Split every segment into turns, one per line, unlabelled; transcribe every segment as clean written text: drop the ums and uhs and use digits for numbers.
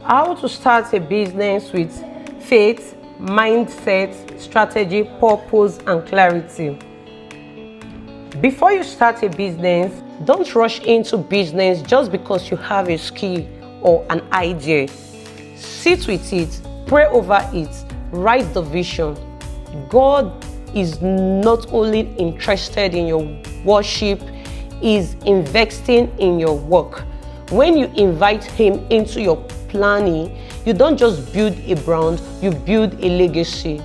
How to start a business with faith, mindset, strategy, purpose, and clarity. Before you start a business, don't rush into business just because you have a skill or an idea. Sit with it, pray over it, write the vision. God is not only interested in your worship, He's investing in your work. When you invite Him into your planning, you don't just build a brand, you build a legacy.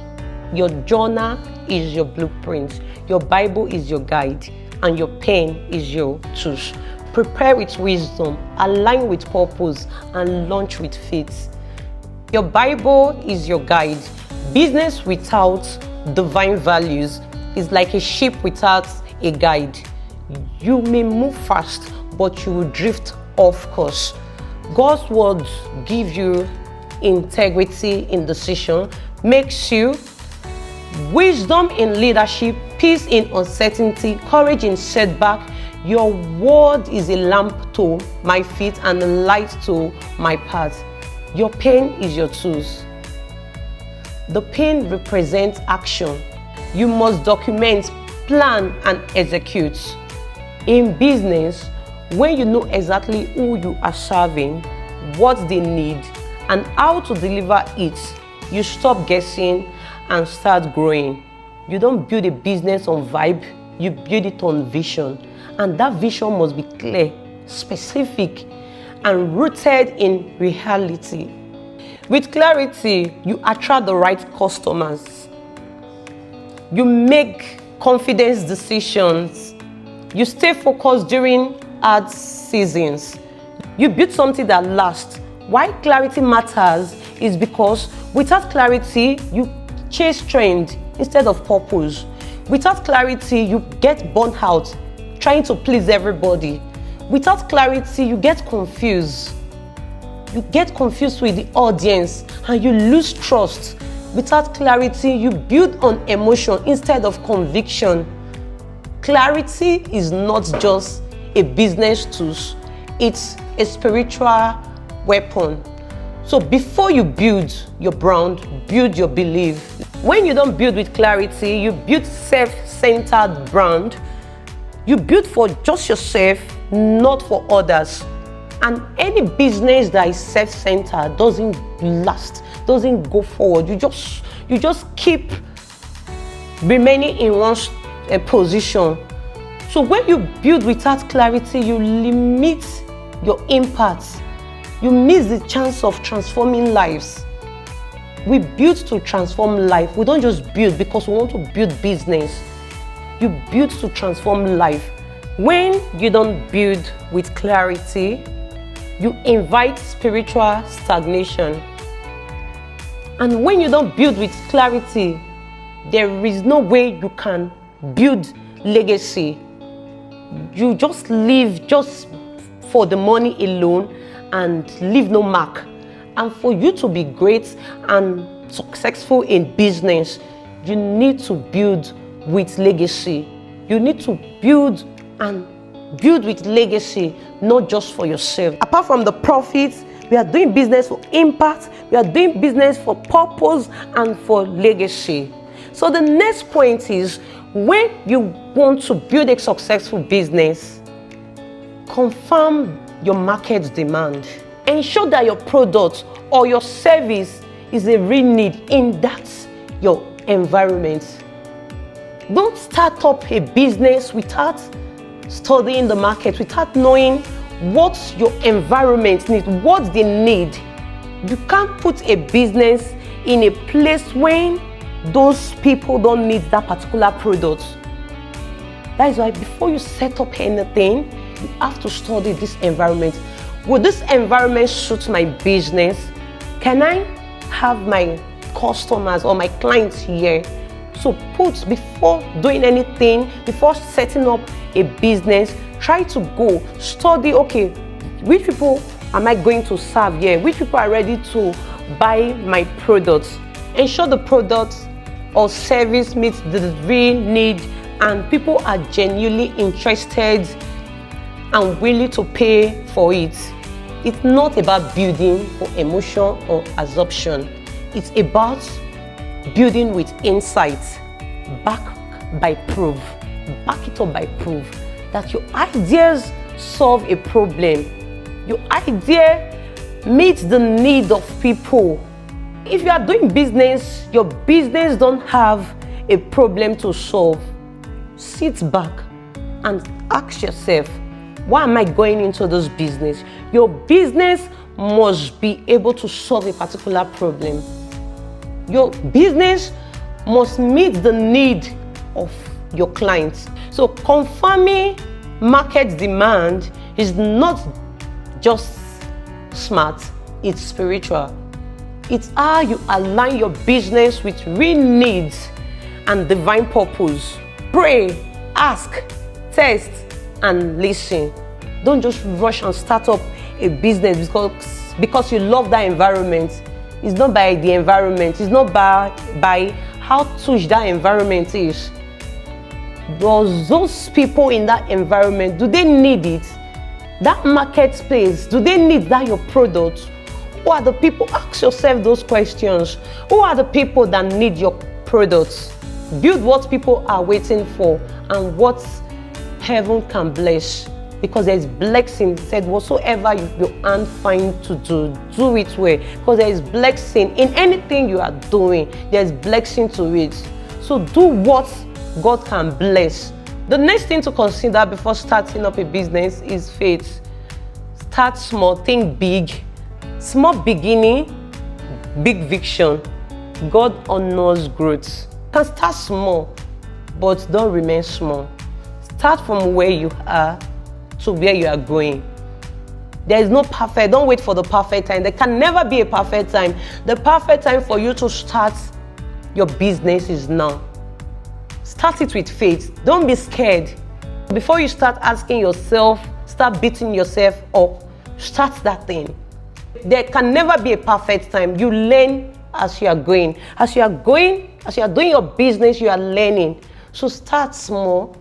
Your journal is your blueprint, your Bible is your guide, and your pen is your tools. Prepare with wisdom, align with purpose, and launch with faith. Your Bible is your guide. Business without divine values is like a ship without a guide. You may move fast, but you will drift off course. God's words give you integrity in decision, makes you wisdom in leadership, peace in uncertainty, courage in setback. Your word is a lamp to my feet and a light to my path. Your pen is your tools. The pen represents action. You must document, plan, and execute. In business, when you know exactly who you are serving, what they need, and how to deliver it, you stop guessing and start growing. You don't build a business on vibe, you build it on vision. And that vision must be clear, specific, and rooted in reality. With clarity, you attract the right customers. You make confidence decisions. You stay focused during hard seasons. You build something that lasts. Why clarity matters is because without clarity, you chase trend instead of purpose. Without clarity, you get burnt out trying to please everybody. Without clarity, you get confused. You get confused with the audience and you lose trust. Without clarity, you build on emotion instead of conviction. Clarity is not just a business tool, it's a spiritual weapon. So before you build your brand, build your belief. When you don't build with clarity, you build self-centered brand. You build for just yourself, not for others. And any business that is self-centered doesn't last, doesn't go forward. You just keep remaining in one position. So when you build without clarity, you limit your impact. You miss the chance of transforming lives. We build to transform life. We don't just build because we want to build business. You build to transform life. When you don't build with clarity, you invite spiritual stagnation. And when you don't build with clarity, there is no way you can build legacy. You just live just for the money alone and leave no mark. And for you to be great and successful in business, you need to build with legacy. You need to build with legacy, not just for yourself. Apart from the profits, we are doing business for impact, we are doing business for purpose and for legacy. So the next point is, when you want to build a successful business, confirm your market demand. Ensure that your product or your service is a real need in that your environment. Don't start up a business without studying the market, without knowing what your environment needs, what they need. You can't put a business in a place when those people don't need that particular product. That is why before you set up anything, you have to study this environment. Will this environment suit my business? Can I have my customers or my clients here? So before doing anything, before setting up a business, try to go study, okay, which people am I going to serve here? Which people are ready to buy my products? Ensure the product or service meets the real need and people are genuinely interested and willing to pay for it. It's not about building for emotion or absorption. It's about building with insight, backed by proof. Back it up by proof that your ideas solve a problem. Your idea meets the need of people. If you are doing business, your business don't have a problem to solve, sit back and ask yourself, why am I going into this business? Your business must be able to solve a particular problem. Your business must meet the need of your clients. So confirming market demand is not just smart, it's spiritual. It's how you align your business with real needs and divine purpose. Pray, ask, test, and listen. Don't just rush and start up a business because you love that environment. It's not by the environment. It's not by how touch that environment is. Does those people in that environment, do they need it? That market space, do they need that your product? Who are the people? Ask yourself those questions. Who are the people that need your products? Build what people are waiting for and what heaven can bless. Because there's blessing. It said, whatsoever your hand find to do it well. Because there is blessing in anything you are doing. There's blessing to it. So do what God can bless. The next thing to consider before starting up a business is faith. Start small, think big. Small beginning, big vision. God honors growth. You can start small, but don't remain small. Start from where you are to where you are going. There is no perfect. Don't wait for the perfect time. There can never be a perfect time. The perfect time for you to start your business is now. Start it with faith. Don't be scared. Before you start asking yourself, start beating yourself up, start that thing. There can never be a perfect time. You learn as you are going. As you are doing your business, you are learning. So start small